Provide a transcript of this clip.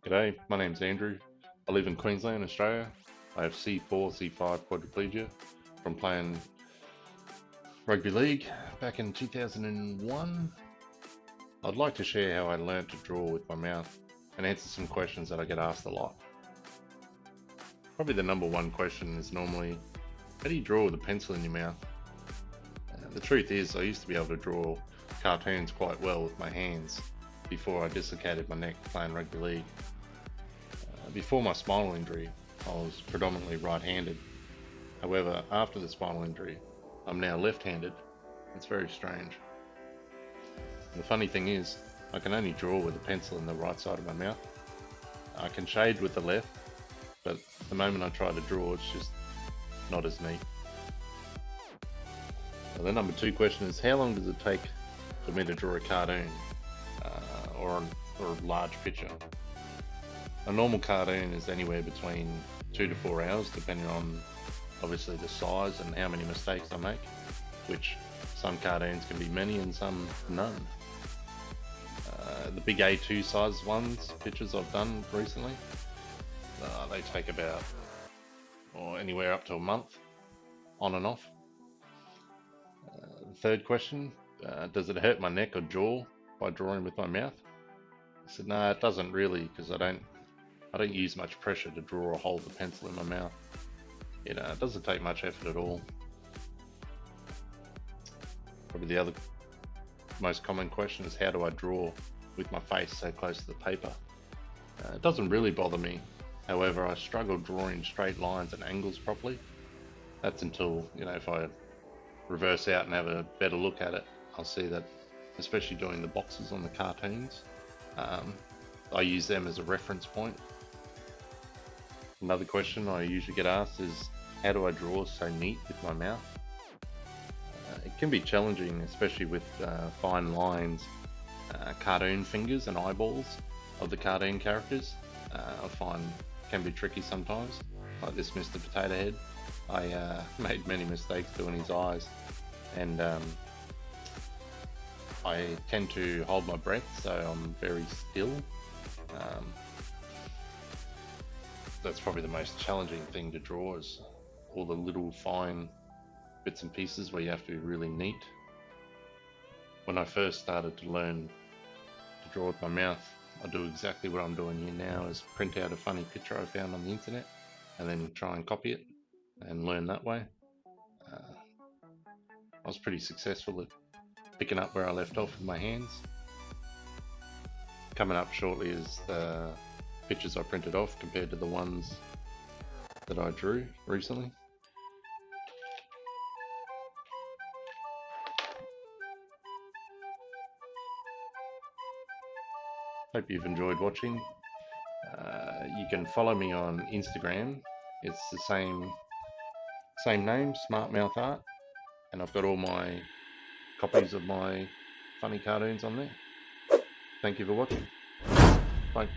G'day, my name's Andrew. I live in Queensland, Australia. I have C4-C5 Quadriplegia from playing rugby league back in 2001. I'd like to share how I learned to draw with my mouth and answer some questions that I get asked a lot. Probably the number one question is normally, how do you draw with a pencil in your mouth? The truth is, I used to be able to draw cartoons quite well with my hands before I dislocated my neck playing rugby league. Before my spinal injury, I was predominantly right-handed. However, after the spinal injury, I'm now left-handed. It's very strange. The funny thing is, I can only draw with a pencil in the right side of my mouth. I can shade with the left, but the moment I try to draw, it's just not as neat. Well, the number two question is, how long does it take for me to draw a cartoon or a large picture? A normal cartoon is anywhere between 2 to 4 hours, depending on obviously the size and how many mistakes I make, which some cartoons can be many and some none. The big A2 size ones, pictures I've done recently, they take about anywhere up to a month, on and off. The third question, does it hurt my neck or jaw by drawing with my mouth? I said, no, it doesn't really, because I don't use much pressure to draw or hold the pencil in my mouth. It doesn't take much effort at all. Probably the other most common question is, how do I draw with my face so close to the paper? It doesn't really bother me. However, I struggle drawing straight lines and angles properly. That's until, if I reverse out and have a better look at it, I'll see that, especially doing the boxes on the cartoons, I use them as a reference point. Another question I usually get asked is, how do I draw so neat with my mouth? It can be challenging, especially with fine lines, cartoon fingers and eyeballs of the cartoon characters. I find can be tricky sometimes, like this Mr. Potato Head. I made many mistakes doing his eyes, and I tend to hold my breath, so I'm very still. That's probably the most challenging thing to draw, is all the little fine bits and pieces where you have to be really neat. When I first started to learn to draw with my mouth, I do exactly what I'm doing here now, is print out a funny picture I found on the internet and then try and copy it and learn that way. I was pretty successful at picking up where I left off with my hands. Coming up shortly is the pictures I printed off compared to the ones that I drew recently. Hope you've enjoyed watching. You can follow me on Instagram. It's the same name, Smart Mouth Art, and I've got all my copies of my funny cartoons on there. Thank you for watching. Bye.